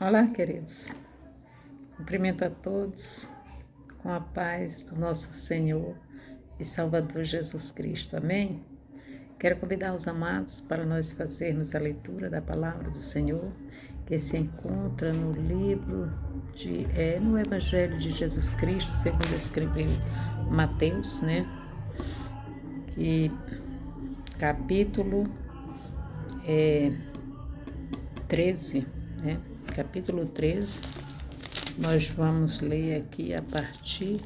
Olá, queridos. Cumprimento a todos com a paz do nosso Senhor e Salvador Jesus Cristo. Amém? Quero convidar os amados para nós fazermos a leitura da palavra do Senhor, que se encontra no livro no Evangelho de Jesus Cristo, segundo escreveu Mateus, Que capítulo 13, Capítulo 13, nós vamos ler aqui a partir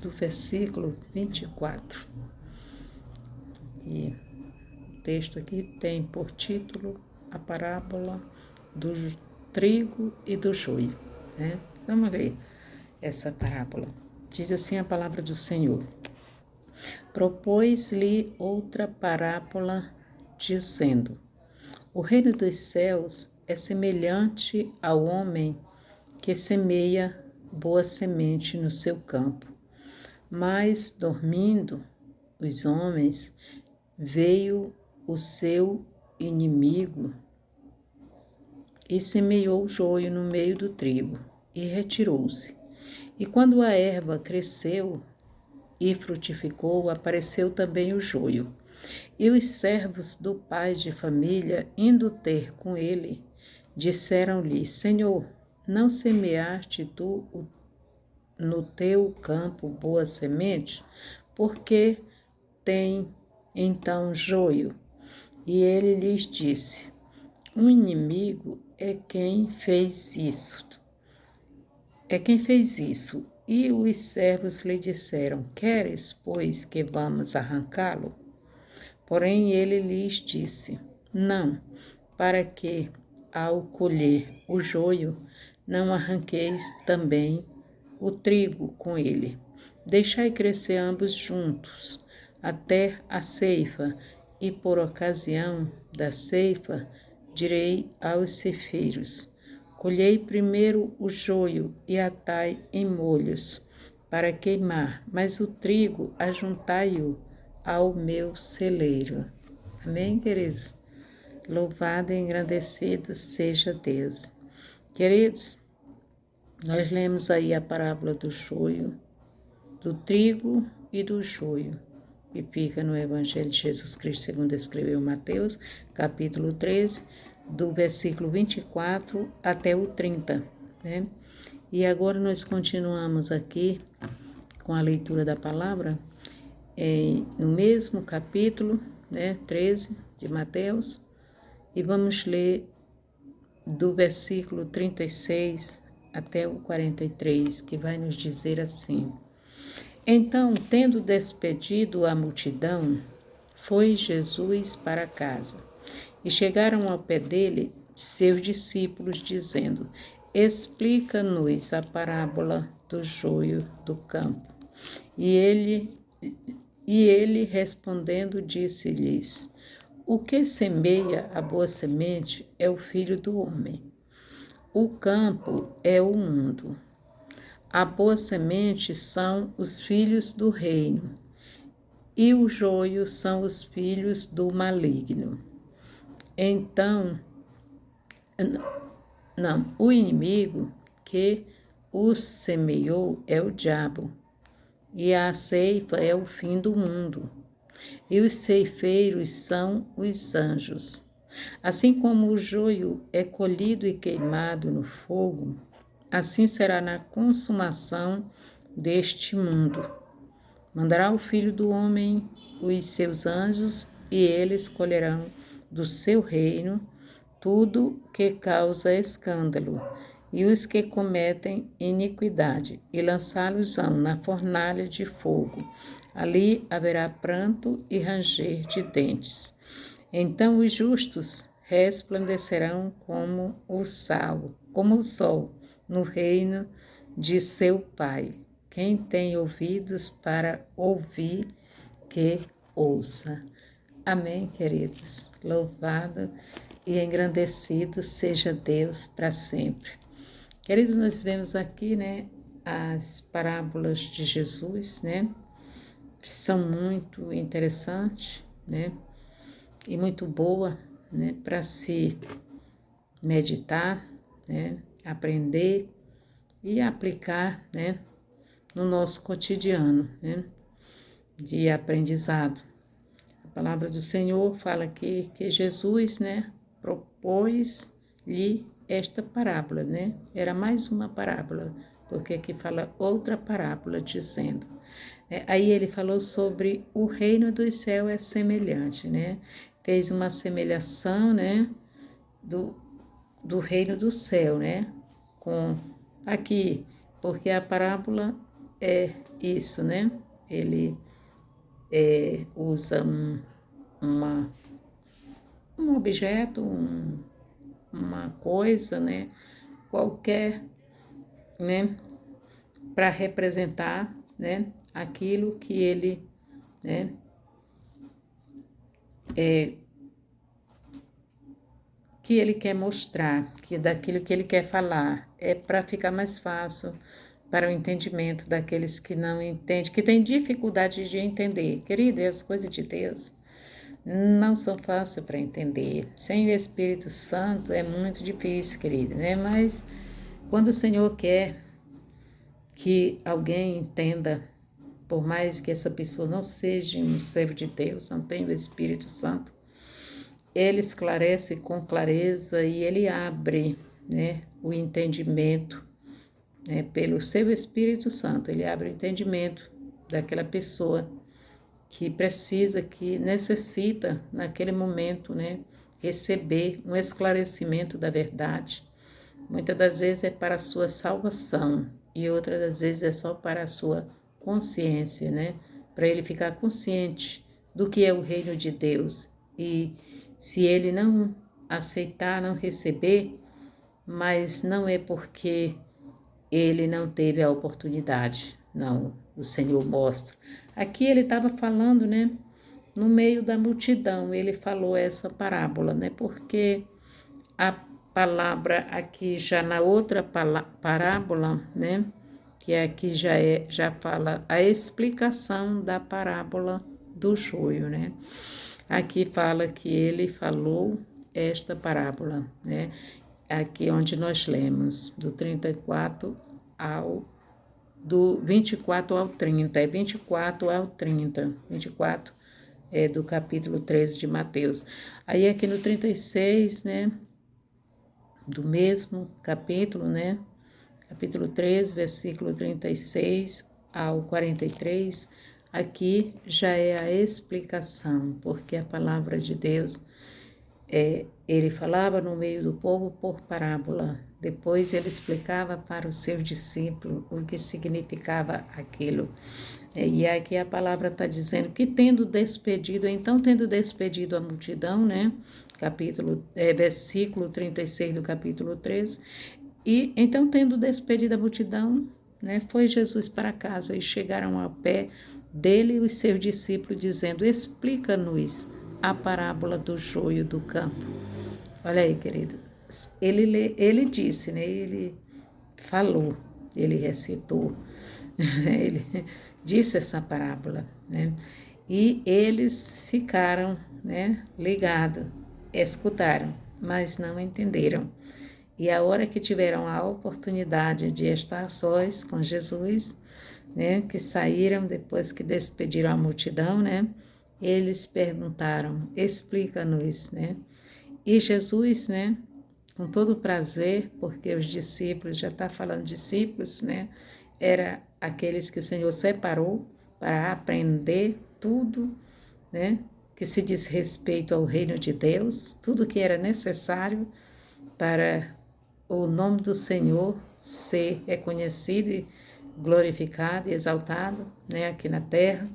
do versículo 24. E o texto aqui tem por título a parábola do trigo e do joio. Vamos ler essa parábola. Diz assim a palavra do Senhor. Propôs-lhe outra parábola, dizendo: O reino dos céus é semelhante ao homem que semeia boa semente no seu campo. Mas, dormindo os homens, veio o seu inimigo e semeou o joio no meio do trigo e retirou-se. E quando a erva cresceu e frutificou, apareceu também o joio. E os servos do pai de família, indo ter com ele, disseram-lhe: Senhor, não semeaste tu no teu campo boa semente? Porque tem então joio? E ele lhes disse: Um inimigo é quem fez isso. E os servos lhe disseram: Queres, pois, que vamos arrancá-lo? Porém ele lhes disse: Não, para que, ao colher o joio, não arranqueis também o trigo com ele. Deixai crescer ambos juntos, até a ceifa, e por ocasião da ceifa direi aos ceifeiros: Colhei primeiro o joio e atai em molhos, para queimar, mas o trigo ajuntai-o ao meu celeiro. Amém, queridos? Louvado e engrandecido seja Deus. Queridos, nós lemos aí a parábola do joio, do trigo e do joio, que fica no Evangelho de Jesus Cristo, segundo escreveu Mateus, capítulo 13, do versículo 24 até o 30, E agora nós continuamos aqui com a leitura da palavra, no mesmo capítulo, 13 de Mateus, e vamos ler do versículo 36 até o 43, que vai nos dizer assim: Então, tendo despedido a multidão, foi Jesus para casa. E chegaram ao pé dele seus discípulos, dizendo: Explica-nos a parábola do joio do campo. E ele respondendo, disse-lhes: O que semeia a boa semente é o Filho do homem. O campo é o mundo. A boa semente são os filhos do reino, e o joio são os filhos do maligno. Então, o inimigo que os semeou é o diabo, e a ceifa é o fim do mundo, e os ceifeiros são os anjos. Assim como o joio é colhido e queimado no fogo, assim será na consumação deste mundo. Mandará o Filho do Homem os seus anjos, e eles colherão do seu reino tudo que causa escândalo, e os que cometem iniquidade, e lançá-los-ão na fornalha de fogo. Ali haverá pranto e ranger de dentes. Então os justos resplandecerão como o sol, no reino de seu Pai. Quem tem ouvidos para ouvir, que ouça. Amém, queridos. Louvado e engrandecido seja Deus para sempre. Queridos, nós vemos aqui, as parábolas de Jesus, que são muito interessantes, e muito boa, para se meditar, aprender e aplicar, né, no nosso cotidiano, né, de aprendizado. A palavra do Senhor fala que Jesus, né, propôs-lhe esta parábola, né, era mais uma parábola, porque aqui fala outra parábola dizendo. Aí ele falou sobre o reino dos céus é semelhante, né, fez uma semelhação, né, do reino do céu, né, com aqui, porque a parábola é isso, né, ele usa um objeto, uma coisa, né, qualquer, né, para representar, né, aquilo que ele, né, que ele quer mostrar, que daquilo que ele quer falar, é para ficar mais fácil para o entendimento daqueles que não entendem, que têm dificuldade de entender. Querido, as coisas de Deus não são fáceis para entender. Sem o Espírito Santo é muito difícil, querido, né? Mas quando o Senhor quer que alguém entenda, por mais que essa pessoa não seja um servo de Deus, não tenha o Espírito Santo, ele esclarece com clareza e ele abre, né, o entendimento, né, pelo seu Espírito Santo, ele abre o entendimento daquela pessoa que precisa, que necessita naquele momento, né, receber um esclarecimento da verdade. Muitas das vezes é para a sua salvação e outras das vezes é só para a sua consciência, né, para ele ficar consciente do que é o reino de Deus. E se ele não aceitar, não receber, mas não é porque ele não teve a oportunidade, não, o Senhor mostra. Aqui ele estava falando, né, no meio da multidão, ele falou essa parábola, né, porque a palavra aqui já na outra parábola, né, que aqui já fala a explicação da parábola do joio, né. Aqui fala que ele falou esta parábola, né, aqui onde nós lemos, do 34 ao do 24 ao 30, é 24 ao 30, 24 é do capítulo 13 de Mateus. Aí aqui no 36, né, do mesmo capítulo, né, capítulo 13, versículo 36 ao 43, aqui já é a explicação, porque a palavra de Deus ele falava no meio do povo por parábola. Depois ele explicava para os seus discípulos o que significava aquilo. E aqui a palavra está dizendo que tendo despedido a multidão, né? Versículo 36 do capítulo 13. E então, tendo despedido a multidão, né, foi Jesus para casa e chegaram ao pé dele e os seus discípulos, dizendo: explica-nos a parábola do joio do campo. Olha aí, querido. Ele disse, né? Ele falou, ele recitou, ele disse essa parábola, né? E eles ficaram, né, ligados, escutaram, mas não entenderam. E a hora que tiveram a oportunidade de estar sós com Jesus, né, que saíram depois que despediram a multidão, né, eles perguntaram: explica-nos, né? E Jesus, né, com todo prazer, porque os discípulos, já está falando discípulos, né, era aqueles que o Senhor separou para aprender tudo, né, que se diz respeito ao reino de Deus, tudo que era necessário para o nome do Senhor ser reconhecido e glorificado e exaltado, né, aqui na terra,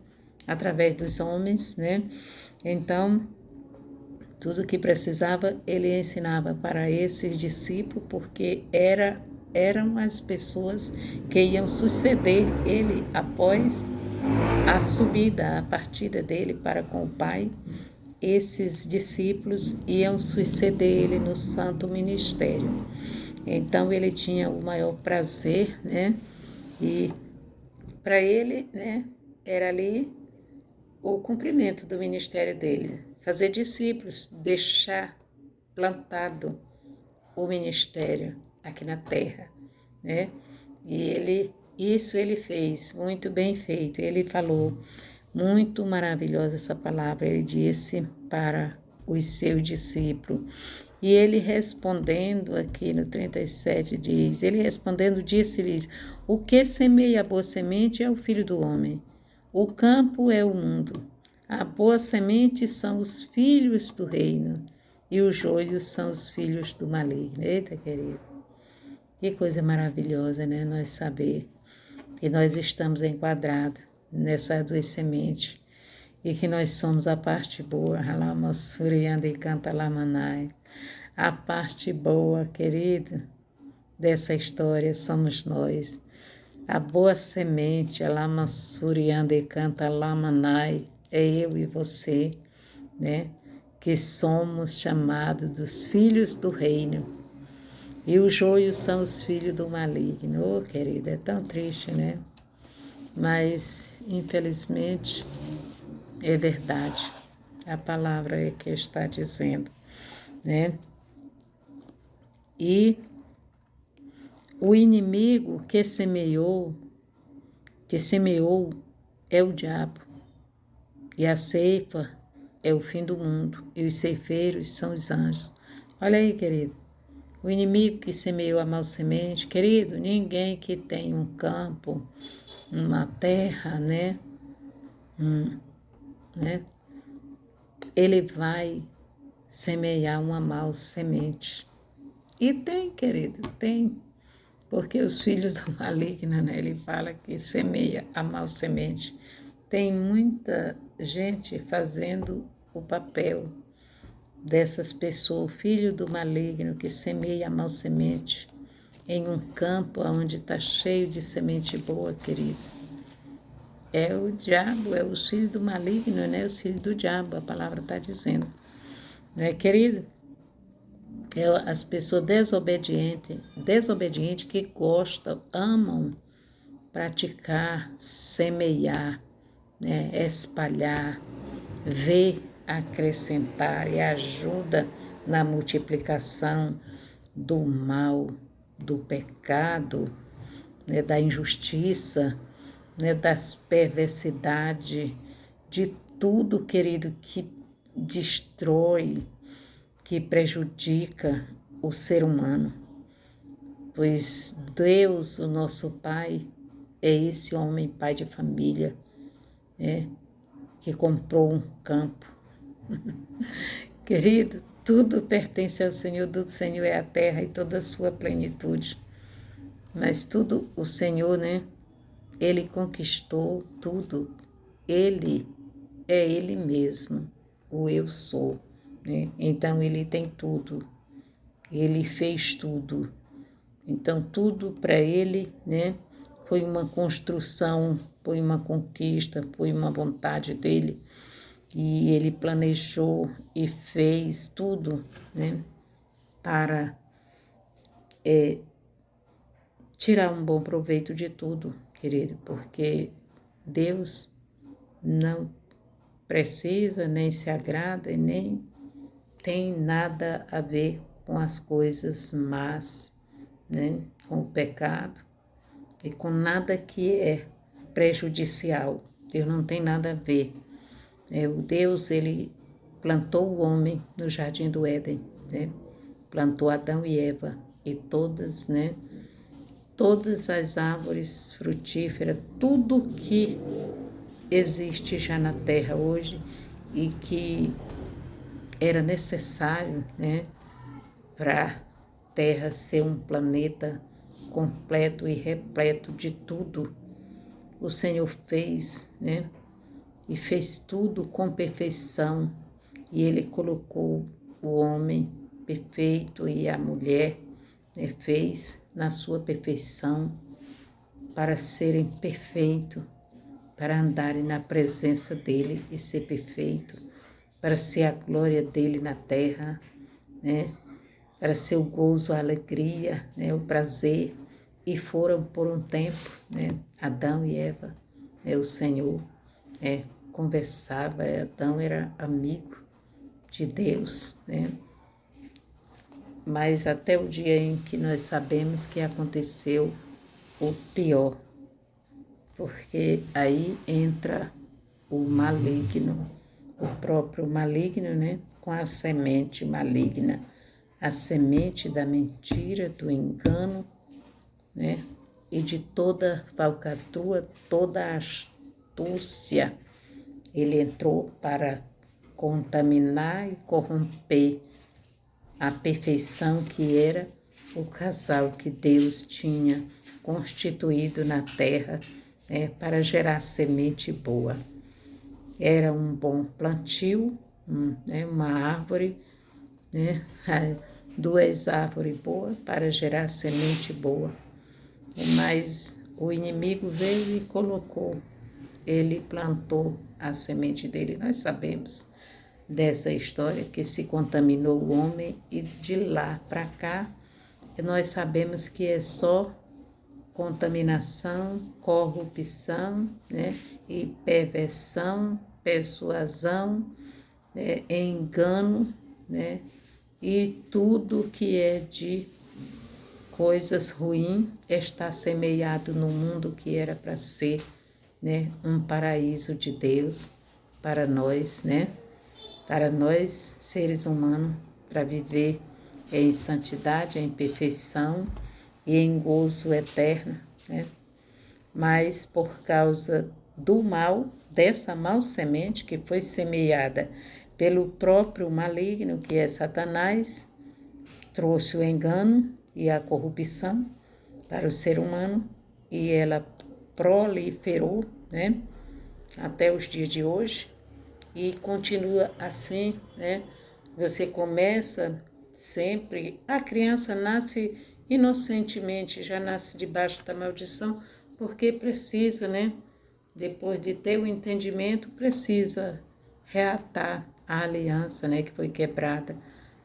através dos homens, né? Então, tudo que precisava, ele ensinava para esses discípulos, porque eram as pessoas que iam suceder ele após a subida, a partida dele para com o Pai. Esses discípulos iam suceder ele no santo ministério. Então ele tinha o maior prazer, né? E para ele, né, era ali o cumprimento do ministério dele, fazer discípulos, deixar plantado o ministério, aqui na terra, né? E isso ele fez, muito bem feito. Ele falou, muito maravilhosa essa palavra, ele disse para os seus discípulos. E ele respondendo aqui no 37 diz, ele respondendo disse-lhes, o que semeia a boa semente é o Filho do Homem. O campo é o mundo. A boa semente são os filhos do reino e os joios são os filhos do maligno. Eita, querido. Que coisa maravilhosa, né? Nós saber que nós estamos enquadrados nessas duas sementes e que nós somos a parte boa. Halamassurianda e canta lamanai. A parte boa, querido, dessa história somos nós. A boa semente, a lamassurianda e canta lamanai, é eu e você, né? Que somos chamados dos filhos do reino. E os joios são os filhos do maligno. Oh, querida, é tão triste, né? Mas, infelizmente, é verdade. A palavra é que está dizendo, né? E o inimigo que semeou é o diabo. E a ceifa é o fim do mundo. E os ceifeiros são os anjos. Olha aí, querido. O inimigo que semeou a mal semente, querido, ninguém que tem um campo, uma terra, né? Né? Ele vai semear uma mal semente. E tem, querido, tem. Porque os filhos do maligno, né? Ele fala que semeia a mal semente. Tem muita gente fazendo o papel dessas pessoas, filho do maligno, que semeia a mal semente em um campo onde está cheio de semente boa, queridos. É o diabo, é os filhos do maligno, né? Os filhos do diabo, a palavra está dizendo. Né, querido? É as pessoas desobedientes que gostam, amam praticar, semear, né? Espalhar, ver, acrescentar e ajuda na multiplicação do mal, do pecado, né? Da injustiça, né? Das perversidades, de tudo, querido, que destrói, que prejudica o ser humano, pois Deus, o nosso Pai, é esse homem, pai de família, né, que comprou um campo. Querido, tudo pertence ao Senhor, do Senhor é a terra e toda a sua plenitude, mas tudo o Senhor, né, Ele conquistou tudo, Ele é Ele mesmo, o eu sou, né? Então Ele tem tudo, Ele fez tudo. Então, tudo para ele, né, foi uma construção, foi uma conquista, foi uma vontade dele. E ele planejou e fez tudo, né, para tirar um bom proveito de tudo, querido, porque Deus não precisa, nem se agrada, nem tem nada a ver com as coisas más, né, com o pecado e com nada que é prejudicial. Deus não tem nada a ver. O Deus, ele plantou o homem no jardim do Éden, né? Plantou Adão e Eva e todas, né? Todas as árvores frutíferas, tudo que existe já na terra hoje e que era necessário, né? Para a Terra ser um planeta completo e repleto de tudo, o Senhor fez, né? E fez tudo com perfeição. E Ele colocou o homem perfeito e a mulher, né, fez na sua perfeição para serem perfeitos, para andarem na presença dEle e ser perfeito, para ser a glória dEle na terra, né? Para ser o gozo, a alegria, né? O prazer. E foram por um tempo, né? Adão e Eva, o Senhor conversava, Adão era amigo de Deus, né? mas até o dia em que nós sabemos que aconteceu o pior, porque aí entra o maligno, o próprio maligno, né? Com a semente maligna, a semente da mentira, do engano, né? E de toda falcatrua, toda astúcia. Ele entrou para contaminar e corromper a perfeição que era o casal que Deus tinha constituído na terra, né, para gerar semente boa. Era um bom plantio, né, uma árvore, né, duas árvores boas para gerar semente boa. Mas o inimigo veio e colocou, ele plantou a semente dele. Nós sabemos dessa história que se contaminou o homem e de lá para cá nós sabemos que é só contaminação, corrupção, né, e perversão, persuasão, né, engano, né, e tudo que é de coisas ruins está semeado no mundo que era para ser, né, um paraíso de Deus para nós, né, para nós seres humanos, para viver em santidade, em perfeição e em gozo eterno, né? Mas por causa do mal, dessa mal semente que foi semeada pelo próprio maligno, que é Satanás, trouxe o engano e a corrupção para o ser humano e ela proliferou, né, até os dias de hoje e continua assim, né? Você começa sempre, a criança nasce inocentemente, já nasce debaixo da maldição, porque precisa, né? Depois de ter o entendimento, precisa reatar a aliança, né, que foi quebrada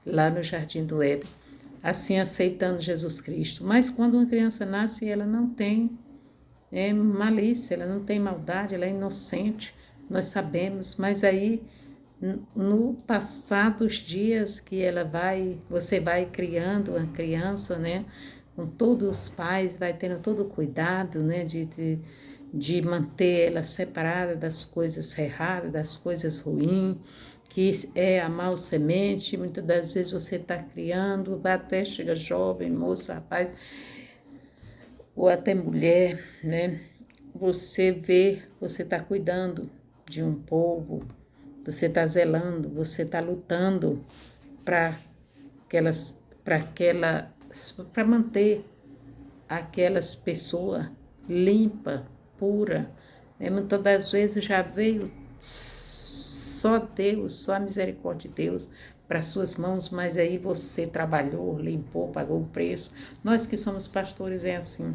lá no Jardim do Éden, assim aceitando Jesus Cristo. Mas quando uma criança nasce, ela não tem malícia, ela não tem maldade, ela é inocente, nós sabemos, mas aí no passar dos dias que você vai criando uma criança, né, com todos os pais, vai tendo todo o cuidado, né, de manter ela separada das coisas erradas, das coisas ruins, que é a mal semente, muitas das vezes você está criando, até chega jovem, moça, rapaz, ou até mulher, né, você está cuidando de um povo, você está zelando, você está lutando para para manter aquelas pessoas limpa, pura. Muitas das vezes já veio só Deus, só a misericórdia de Deus para suas mãos, mas aí você trabalhou, limpou, pagou o preço. Nós que somos pastores é assim.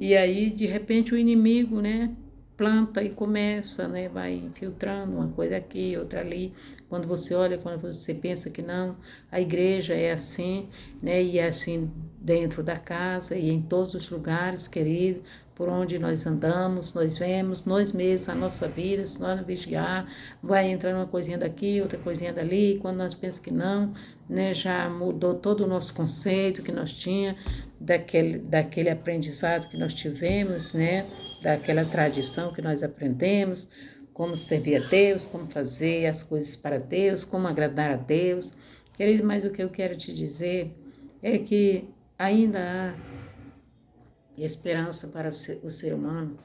E aí, de repente, o inimigo, né, planta e começa, né, vai infiltrando uma coisa aqui, outra ali. Quando você olha, quando você pensa que não, a igreja é assim, né, e é assim dentro da casa e em todos os lugares, querido, por onde nós andamos, nós vemos, nós mesmos, a nossa vida, se nós não vigiar, vai entrando uma coisinha daqui, outra coisinha dali, e quando nós pensamos que não, né, já mudou todo o nosso conceito que nós tínhamos, daquele aprendizado que nós tivemos, né, daquela tradição que nós aprendemos, como servir a Deus, como fazer as coisas para Deus, como agradar a Deus. Querido, mas o que eu quero te dizer é que ainda há esperança para o ser humano,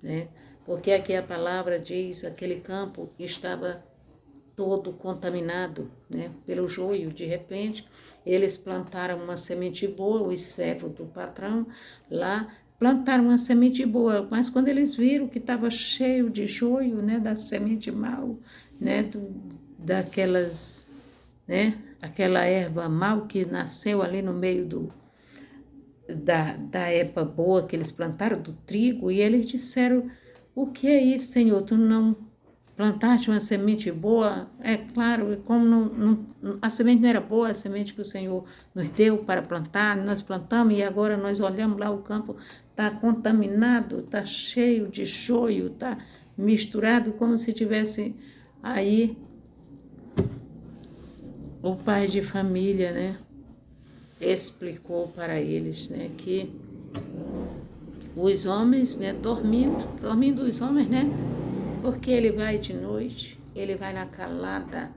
né? Porque aqui a palavra diz, aquele campo estava todo contaminado, né, pelo joio. De repente, eles plantaram uma semente boa, os servos do patrão lá plantaram uma semente boa, mas quando eles viram que estava cheio de joio, né, da semente mal, né, daquelas, né, aquela erva mal que nasceu ali no meio da erva boa que eles plantaram, do trigo, e eles disseram, o que é isso, Senhor? Tu não plantaste uma semente boa? É claro, como a semente não era boa, a semente que o Senhor nos deu para plantar, nós plantamos e agora nós olhamos lá, o campo está contaminado, está cheio de joio, está misturado como se tivesse aí o pai de família, né, explicou para eles, né, que os homens, né, dormindo os homens, né, porque ele vai de noite, ele vai na calada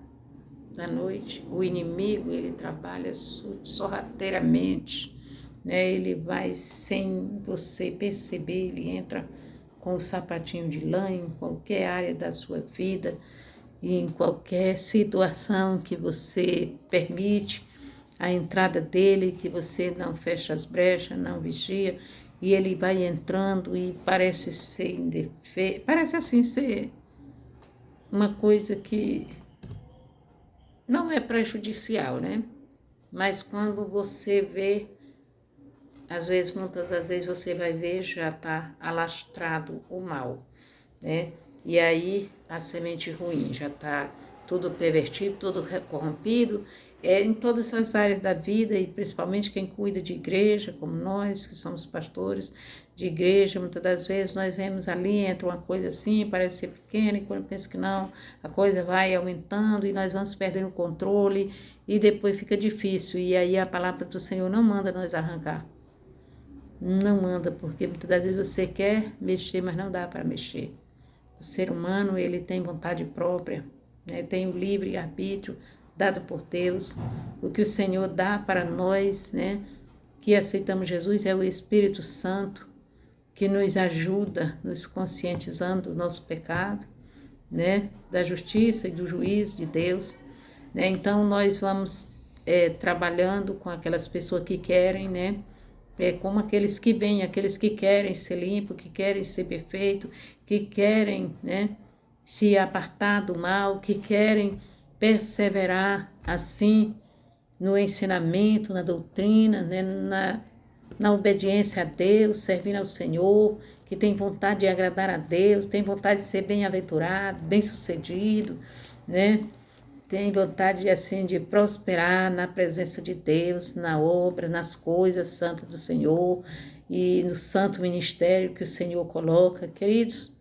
da noite, o inimigo, ele trabalha sorrateiramente, né, ele vai sem você perceber, ele entra com o sapatinho de lã em qualquer área da sua vida, e em qualquer situação que você permite a entrada dele, que você não fecha as brechas, não vigia, e ele vai entrando e parece ser parece assim ser uma coisa que não é prejudicial, né? Mas quando você vê, às vezes, muitas das vezes você vai ver, já está alastrado o mal, né? E aí a semente ruim já está tudo pervertido, tudo corrompido, em todas as áreas da vida, e principalmente quem cuida de igreja, como nós, que somos pastores de igreja, muitas das vezes nós vemos ali, entra uma coisa assim, parece ser pequena, e quando pensa que não, a coisa vai aumentando e nós vamos perdendo o controle, e depois fica difícil, e aí a palavra do Senhor não manda nós arrancar. Não manda, porque muitas das vezes você quer mexer, mas não dá para mexer. O ser humano, ele tem vontade própria, né? Tem o livre arbítrio dado por Deus. O que o Senhor dá para nós, né, que aceitamos Jesus, é o Espírito Santo, que nos ajuda, nos conscientizando do nosso pecado, né, da justiça e do juízo de Deus, né? Então nós vamos trabalhando com aquelas pessoas que querem, né, como aqueles que vêm, aqueles que querem ser limpo, que querem ser perfeito, que querem, né, se apartar do mal, que querem perseverar assim no ensinamento, na doutrina, né, na obediência a Deus, servindo ao Senhor, que tem vontade de agradar a Deus, tem vontade de ser bem-aventurado, bem-sucedido, né? Tem vontade assim de prosperar na presença de Deus, na obra, nas coisas santas do Senhor e no santo ministério que o Senhor coloca. Queridos,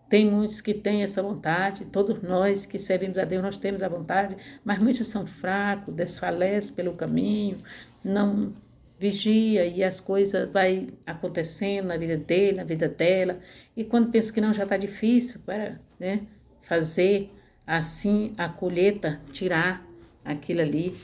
tem muitos que têm essa vontade, todos nós que servimos a Deus, nós temos a vontade, mas muitos são fracos, desfalecem pelo caminho, não vigia e as coisas vai acontecendo na vida dele, na vida dela, e quando pensa que não, já está difícil para, né, fazer assim a colheita, tirar aquilo ali.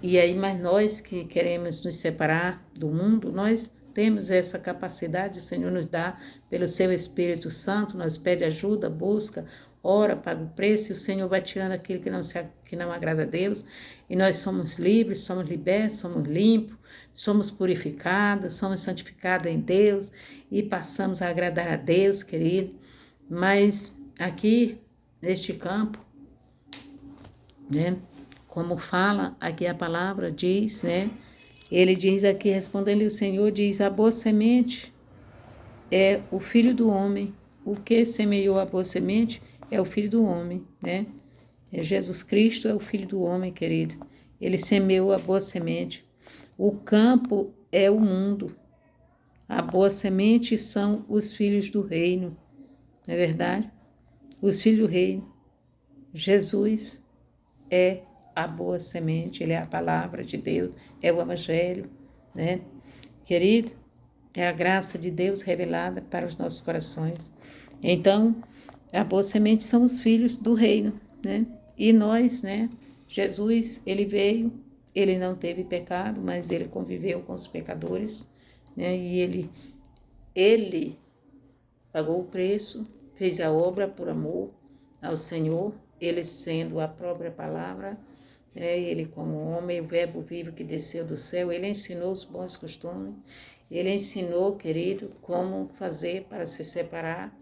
E aí, mas nós que queremos nos separar do mundo, nós temos essa capacidade, o Senhor nos dá pelo seu Espírito Santo, nós pede ajuda, busca, ora, paga o preço, e o Senhor vai tirando aquilo que não agrada a Deus, e nós somos livres, somos libertos, somos limpos, somos purificados, somos santificados em Deus, e passamos a agradar a Deus, querido. Mas aqui, neste campo, né, como fala aqui a palavra, diz, né, ele diz aqui, respondendo-lhe o Senhor, diz, a boa semente é o filho do homem. O que semeou a boa semente é o filho do homem, né? Jesus Cristo é o filho do homem, querido. Ele semeou a boa semente. O campo é o mundo. A boa semente são os filhos do reino, não é verdade? Os filhos do reino. Jesus é a boa semente, ele é a palavra de Deus, é o evangelho, né? Querido, é a graça de Deus revelada para os nossos corações. Então, a boa semente são os filhos do reino, né? E nós, né? Jesus, ele veio, ele não teve pecado, mas ele conviveu com os pecadores, né? E ele pagou o preço, fez a obra por amor ao Senhor, ele sendo a própria palavra, ele como homem, o verbo vivo que desceu do céu, ele ensinou os bons costumes, ele ensinou, querido, como fazer para se separar,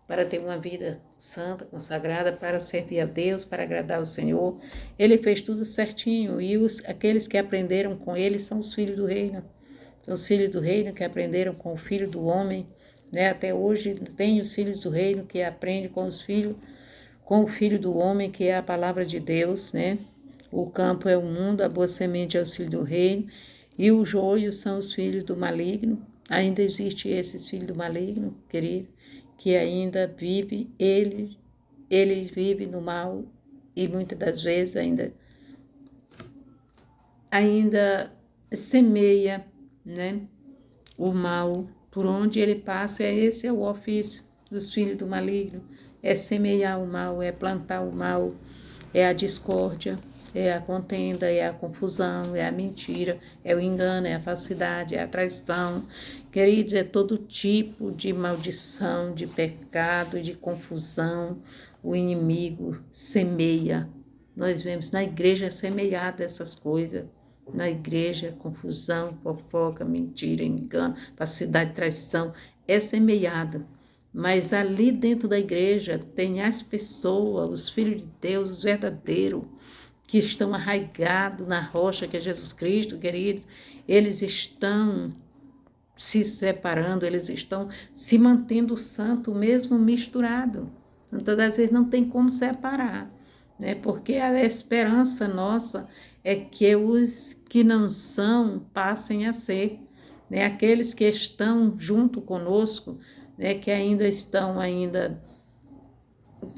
para ter uma vida santa, consagrada, para servir a Deus, para agradar ao Senhor. Ele fez tudo certinho, e aqueles que aprenderam com ele são os filhos do reino. São os filhos do reino que aprenderam com o filho do homem, né? Até hoje tem os filhos do reino que aprendem com com o filho do homem, que é a palavra de Deus, né? O campo é o mundo, a boa semente é os filhos do reino, e o joio são os filhos do maligno. Ainda existe esses filhos do maligno, querido, que ainda vive, ele vive no mal, e muitas das vezes ainda ainda semeia, né, o mal. Por onde ele passa, esse é o ofício dos filhos do maligno, é semear o mal, é plantar o mal, é a discórdia, é a contenda, é a confusão, é a mentira, é o engano, é a falsidade, é a traição. Queridos, é todo tipo de maldição, de pecado, de confusão. O inimigo semeia. Nós vemos na igreja semeado essas coisas. Na igreja, confusão, fofoca, mentira, engano, falsidade, traição, é semeada. Mas ali dentro da igreja tem as pessoas, os filhos de Deus, os verdadeiros, que estão arraigados na rocha que é Jesus Cristo, querido. Eles estão se separando, eles estão se mantendo santo, mesmo misturado. Muitas das vezes não tem como separar, né? Porque a esperança nossa é que os que não são passem a ser, né? Aqueles que estão junto conosco, né? Que ainda estão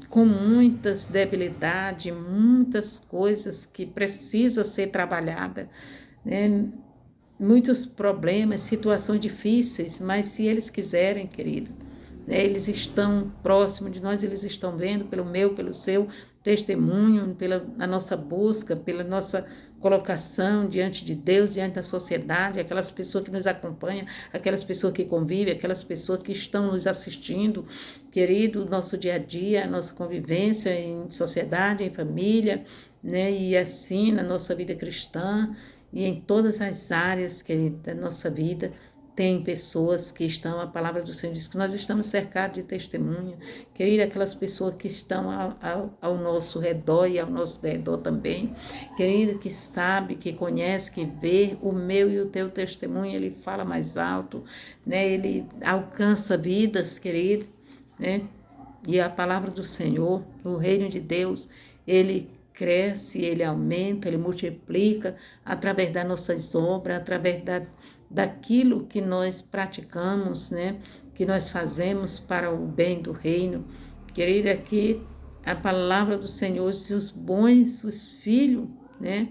com muitas debilidades, muitas coisas que precisam ser trabalhadas, né? Muitos problemas, situações difíceis, mas se eles quiserem, querido, né, eles estão próximos de nós, eles estão vendo pelo meu, pelo seu testemunho, pela a nossa busca, pela nossa colocação diante de Deus, diante da sociedade, aquelas pessoas que nos acompanham, aquelas pessoas que convivem, aquelas pessoas que estão nos assistindo, querido, nosso dia a dia, nossa convivência em sociedade, em família, né, e assim na nossa vida cristã, e em todas as áreas, querida, da nossa vida, tem pessoas que estão, a palavra do Senhor diz que nós estamos cercados de testemunha. Querida, aquelas pessoas que estão ao nosso redor e ao nosso redor também. Querida, que sabe, que conhece, que vê o meu e o teu testemunho, ele fala mais alto, né? Ele alcança vidas, querido, né? E a palavra do Senhor, o reino de Deus, ele cresce, ele aumenta, ele multiplica através das nossas obras, através daquilo que nós praticamos, né? Que nós fazemos para o bem do reino. Querida, aqui a palavra do Senhor diz os bons, os filhos, né?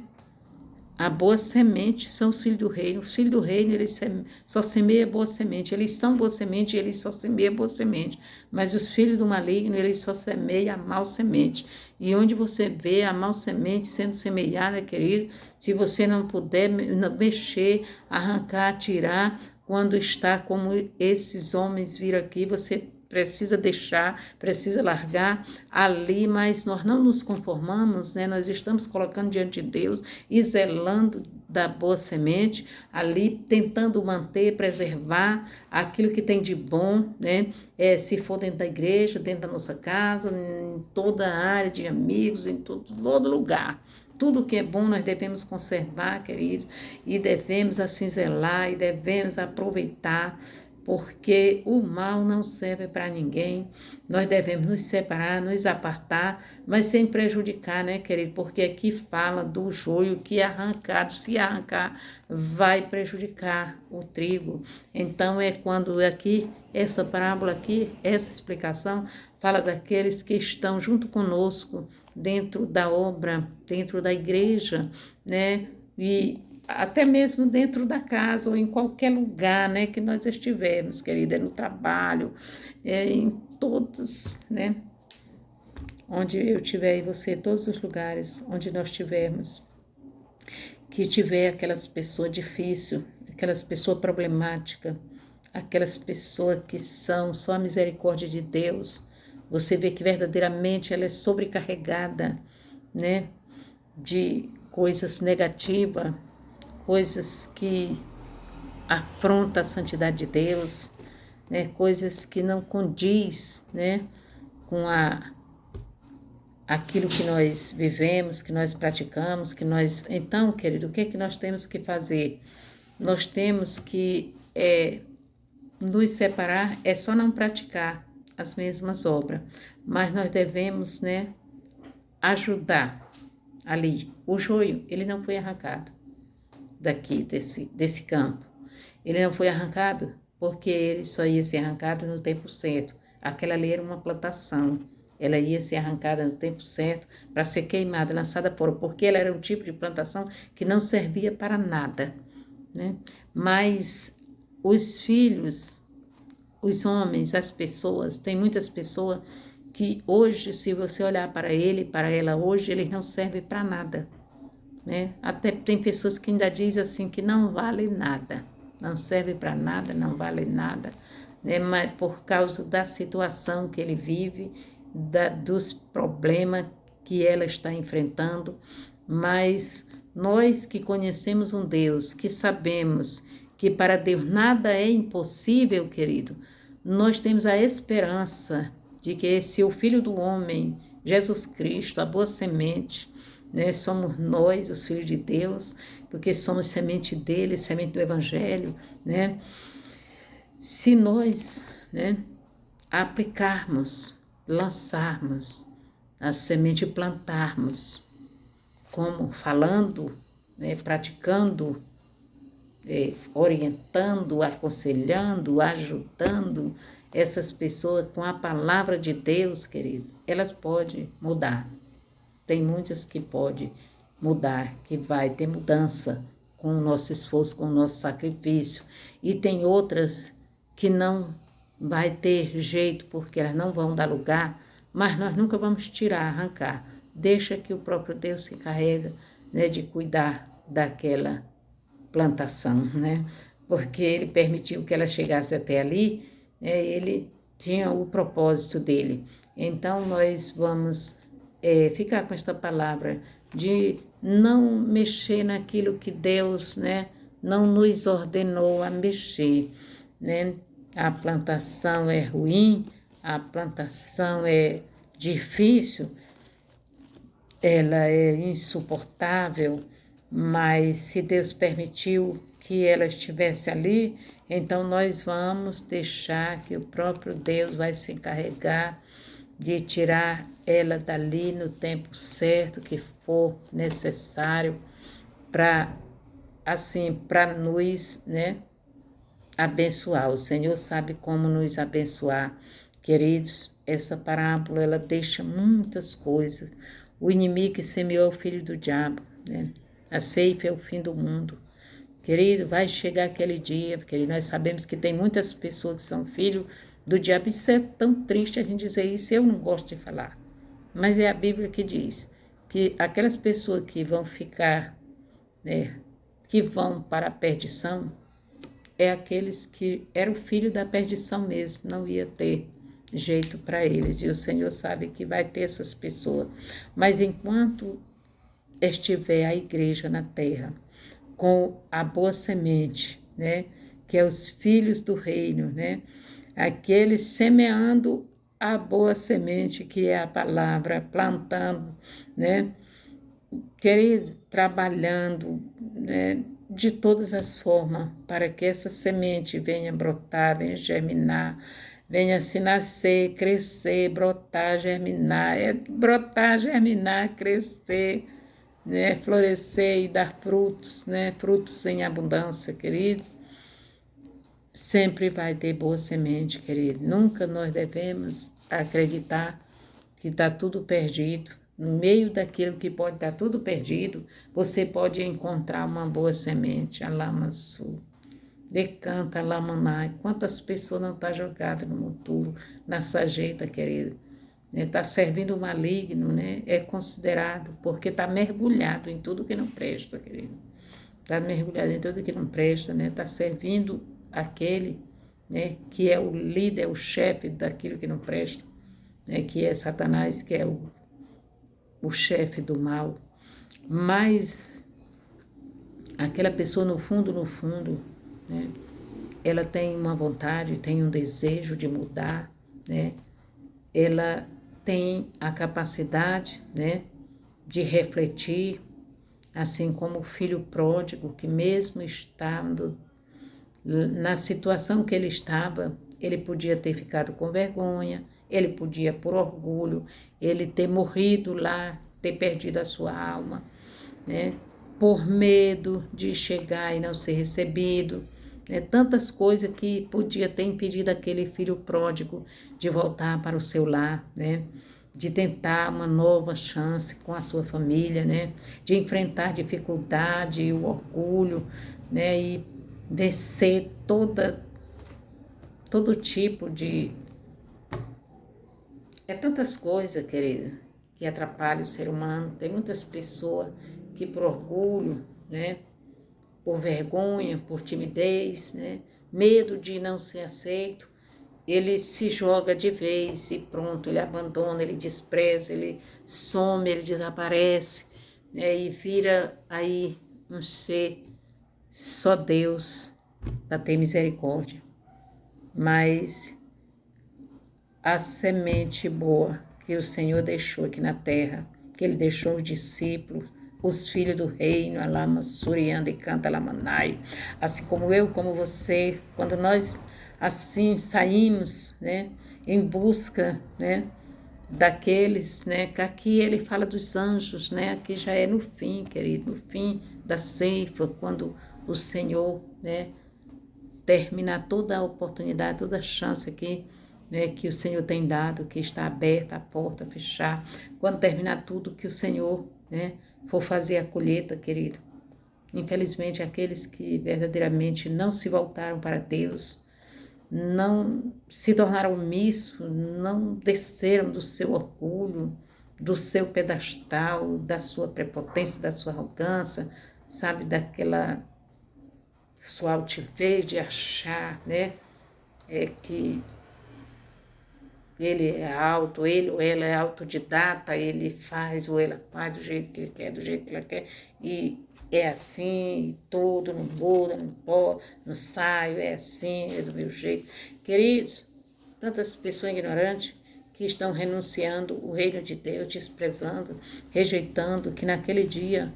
A boa semente são os filhos do reino. Os filhos do reino, eles só semeiam boa semente. Eles são boa semente e eles só semeiam boa semente. Mas os filhos do maligno, eles só semeiam a mal semente. E onde você vê a mal semente sendo semeada, querido, se você não puder mexer, arrancar, tirar, quando está como esses homens viram aqui, você precisa deixar, precisa largar ali, mas nós não nos conformamos, né? Nós estamos colocando diante de Deus e zelando da boa semente, ali tentando manter, preservar aquilo que tem de bom, né? Se for dentro da igreja, dentro da nossa casa, em toda a área de amigos, em todo lugar. Tudo que é bom nós devemos conservar, querido, e devemos assim zelar, e devemos aproveitar, porque o mal não serve para ninguém. Nós devemos nos separar, nos apartar, mas sem prejudicar, né, querido? Porque aqui fala do joio que é arrancado, se arrancar, vai prejudicar o trigo. Então, é quando aqui, essa parábola aqui, essa explicação, fala daqueles que estão junto conosco, dentro da obra, dentro da igreja, né? E até mesmo dentro da casa ou em qualquer lugar, né, que nós estivermos, querida, no trabalho, em todos, né, onde eu estiver e você, todos os lugares onde nós estivermos, que tiver aquelas pessoas difíceis, aquelas pessoas problemáticas, aquelas pessoas que são só a misericórdia de Deus, você vê que verdadeiramente ela é sobrecarregada, né, de coisas negativas, coisas que afrontam a santidade de Deus, né? Coisas que não condiz, né? Com aquilo que nós vivemos, que nós praticamos, que nós... Então, querido, o que é que nós temos que fazer? Nós temos que nos separar, é só não praticar as mesmas obras, mas nós devemos, né, ajudar ali. O joio, ele não foi arrancado daqui, desse campo. Ele não foi arrancado porque ele só ia ser arrancado no tempo certo. Aquela ali era uma plantação, ela ia ser arrancada no tempo certo para ser queimada, lançada fora, porque ela era um tipo de plantação que não servia para nada, né? Mas os filhos, os homens, as pessoas, tem muitas pessoas que hoje, se você olhar para ele, para ela hoje, eles não servem para nada, né? Até tem pessoas que ainda dizem assim que não vale nada, não serve para nada, não vale nada, né? Mas por causa da situação que ele vive, dos problemas que ela está enfrentando, mas nós que conhecemos um Deus, que sabemos que para Deus nada é impossível, querido, nós temos a esperança de que esse o Filho do Homem, Jesus Cristo, a boa semente, né? Somos nós, os filhos de Deus, porque somos semente dele, semente do Evangelho, né? Se nós, né, aplicarmos, lançarmos a semente, plantarmos, como falando, né, praticando, orientando, aconselhando, ajudando essas pessoas com a palavra de Deus, querido, elas podem mudar. Tem muitas que podem mudar, que vai ter mudança com o nosso esforço, com o nosso sacrifício. E tem outras que não vai ter jeito, porque elas não vão dar lugar, mas nós nunca vamos tirar, arrancar. Deixa que o próprio Deus se encarrega, né, de cuidar daquela plantação, né? Porque ele permitiu que ela chegasse até ali, né? Ele tinha o propósito dele. Então, nós vamos ficar com esta palavra de não mexer naquilo que Deus, né, não nos ordenou a mexer, né? A plantação é ruim, a plantação é difícil, ela é insuportável, mas se Deus permitiu que ela estivesse ali, então nós vamos deixar que o próprio Deus vai se encarregar de tirar ela dali no tempo certo que for necessário para assim, para nos, né, abençoar. O Senhor sabe como nos abençoar. Queridos, essa parábola ela deixa muitas coisas. O inimigo que semeou o filho do diabo, né? A ceifa é o fim do mundo. Querido, vai chegar aquele dia, porque nós sabemos que tem muitas pessoas que são filhos do diabo. Isso é tão triste a gente dizer isso, eu não gosto de falar. Mas é a Bíblia que diz que aquelas pessoas que vão ficar, né, que vão para a perdição, é aqueles que eram filho da perdição mesmo, não ia ter jeito para eles. E o Senhor sabe que vai ter essas pessoas. Mas enquanto estiver a igreja na terra, com a boa semente, né, que é os filhos do reino, né, aqueles semeando a boa semente, que é a palavra, plantando, né, queridos, trabalhando, né, de todas as formas, para que essa semente venha brotar, venha germinar, venha se nascer, crescer, brotar, germinar, brotar, germinar, crescer, né, florescer e dar frutos, né, frutos em abundância, querido. Sempre vai ter boa semente, querido. Nunca nós devemos acreditar que está tudo perdido. No meio daquilo que pode estar tudo perdido, você pode encontrar uma boa semente, a lama sul. Decanta, lamanai. Quantas pessoas não estão jogadas no monturo, na sajeita, querido? Está servindo o maligno, né? É considerado, porque está mergulhado em tudo que não presta, querido. Está mergulhado em tudo que não presta, né? Está servindo aquele, né, que é o líder, o chefe daquilo que não presta, né, que é Satanás, que é o chefe do mal. Mas aquela pessoa, no fundo, né, ela tem uma vontade, tem um desejo de mudar, né? Ela tem a capacidade, né, de refletir, assim como o filho pródigo, que mesmo estando na situação que ele estava, ele podia ter ficado com vergonha, ele podia, por orgulho, ele ter morrido lá, ter perdido a sua alma, né? Por medo de chegar e não ser recebido, né? Tantas coisas que podia ter impedido aquele filho pródigo de voltar para o seu lar, né? de tentar uma nova chance com a sua família, né? De enfrentar dificuldade, o orgulho, né? E vencer todo tipo de... É tantas coisas, querida, que atrapalham o ser humano. Tem muitas pessoas que por orgulho, né? Por vergonha, por timidez, né? Medo de não ser aceito, ele se joga de vez e pronto, ele abandona, ele despreza, ele some, ele desaparece, né? E vira aí um ser só Deus para ter misericórdia. Mas a semente boa que o Senhor deixou aqui na terra, que ele deixou os discípulos, os filhos do reino, Alama Surianda e Canta Lamanai, assim como eu, como você, quando nós assim saímos, né, em busca, né, daqueles, né, que aqui ele fala dos anjos, né, aqui já é no fim, querido, no fim da ceifa, quando o Senhor, né, terminar toda a oportunidade, toda a chance aqui, né, que o Senhor tem dado, que está aberta a porta, fechar. Quando terminar tudo que o Senhor, né, for fazer a colheita, querido. Infelizmente, aqueles que verdadeiramente não se voltaram para Deus, não se tornaram omissos, não desceram do seu orgulho, do seu pedestal, da sua prepotência, da sua arrogância, sabe, daquela sua altivez de achar, né, que ele é alto, ele ou ela é autodidata, ele faz ou ela faz do jeito que ele quer, do jeito que ela quer, e é assim, e tudo, não muda, não pode, não saio, é assim, é do meu jeito. Queridos, tantas pessoas ignorantes que estão renunciando o reino de Deus, desprezando, rejeitando, que naquele dia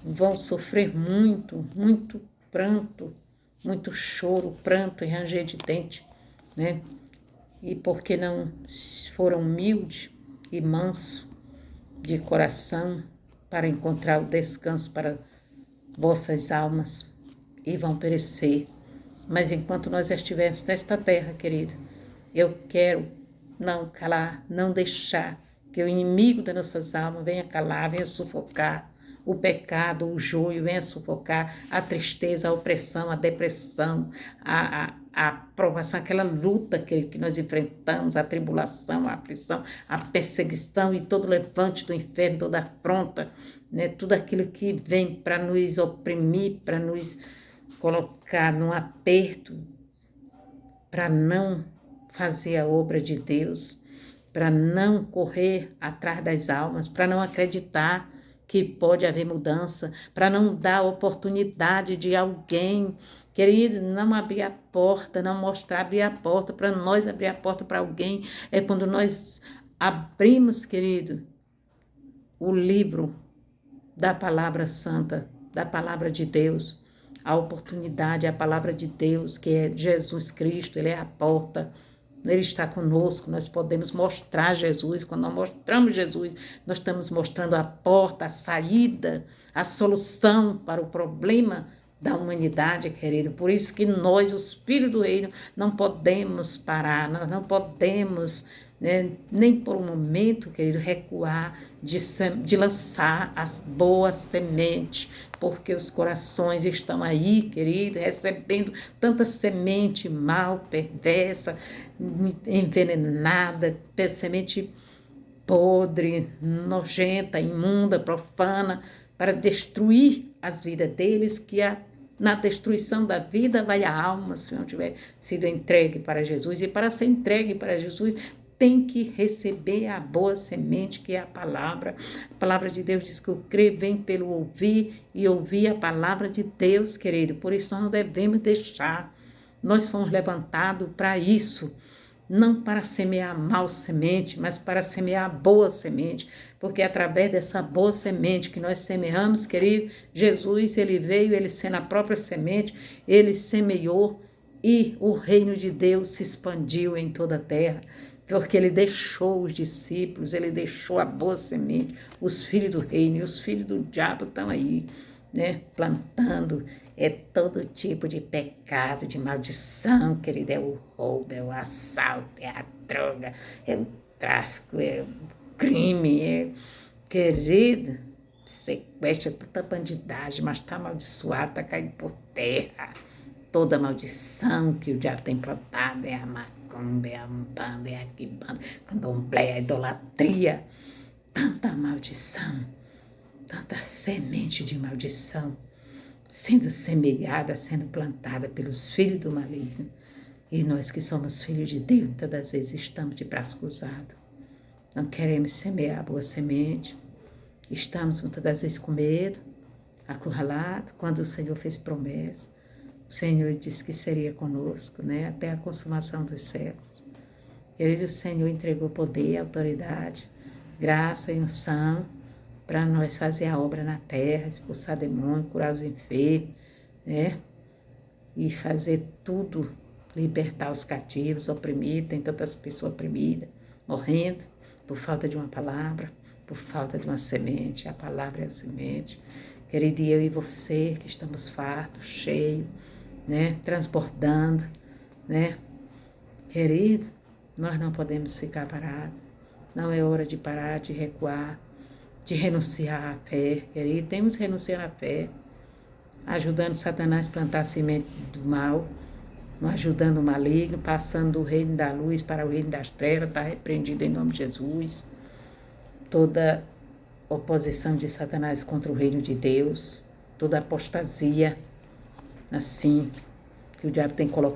vão sofrer muito, muito pranto, muito choro, pranto e ranger de dente, né? E porque não foram humildes e manso de coração para encontrar o descanso para vossas almas, e vão perecer. Mas enquanto nós estivermos nesta terra, querido, eu quero não calar, não deixar que o inimigo das nossas almas venha calar, venha sufocar o pecado, o joio, venha sufocar a tristeza, a opressão, a depressão, a provação, aquela luta que nós enfrentamos, a tribulação, a aflição, a perseguição e todo levante do inferno, toda afronta, né? Tudo aquilo que vem para nos oprimir, para nos colocar num aperto, para não fazer a obra de Deus, para não correr atrás das almas, para não acreditar que pode haver mudança, para não dar oportunidade de alguém, querido, não abrir a porta, não mostrar abrir a porta, para nós abrir a porta para alguém, é quando nós abrimos, querido, o livro da palavra santa, da palavra de Deus, a oportunidade, a palavra de Deus, que é Jesus Cristo, Ele é a porta, Ele está conosco, nós podemos mostrar Jesus. Quando nós mostramos Jesus, nós estamos mostrando a porta, a saída, a solução para o problema da humanidade, querido. Por isso que nós, os filhos do reino, não podemos parar, nós não podemos, né, nem por um momento, querido, recuar de lançar as boas sementes, porque os corações estão aí, querido, recebendo tanta semente mal, perversa, envenenada, semente podre, nojenta, imunda, profana, para destruir as vidas deles, na destruição da vida vai a alma, se não tiver sido entregue para Jesus. E para ser entregue para Jesus, tem que receber a boa semente, que é a palavra. A palavra de Deus diz que o crer vem pelo ouvir, e ouvir a palavra de Deus, querido. Por isso nós não devemos deixar. Nós fomos levantados para isso, não para semear mal semente, mas para semear boa semente, porque através dessa boa semente que nós semeamos, querido, Jesus, ele veio, ele sendo a própria semente, ele semeou e o reino de Deus se expandiu em toda a terra, porque ele deixou os discípulos, ele deixou a boa semente, os filhos do reino, e os filhos do diabo estão aí, né, plantando todo tipo de pecado, de maldição, querido, é o roubo, é o assalto, é a droga, é o tráfico, é o crime, querida, sequestra, tanta bandidagem, mas está amaldiçoado, está caindo por terra. Toda maldição que o diabo tem plantado é a macumba, é a umbanda, é a quibanda, candomblé, a idolatria. Tanta maldição, tanta semente de maldição sendo semeada, sendo plantada pelos filhos do maligno. E nós que somos filhos de Deus, muitas das vezes estamos de braço cruzado. Não queremos semear a boa semente. Estamos muitas das vezes com medo, acurralado, quando o Senhor fez promessa. O Senhor disse que seria conosco, né? Até a consumação dos séculos. Querido, o Senhor entregou poder, autoridade, graça e unção para nós fazer a obra na terra, expulsar demônios, curar os enfermos, né? E fazer tudo, libertar os cativos, oprimidos. Tem tantas pessoas oprimidas, morrendo por falta de uma palavra, por falta de uma semente. A palavra é a semente. Querido, eu e você que estamos fartos, cheios, né? Transbordando, né? Querido, nós não podemos ficar parados. Não é hora de parar, de recuar, de renunciar à fé, querido. Temos que renunciar à fé, ajudando Satanás a plantar a semente do mal, ajudando o maligno, passando do reino da luz para o reino das trevas. Está repreendido em nome de Jesus. Toda oposição de Satanás contra o reino de Deus, toda apostasia, assim, que o diabo tem colocado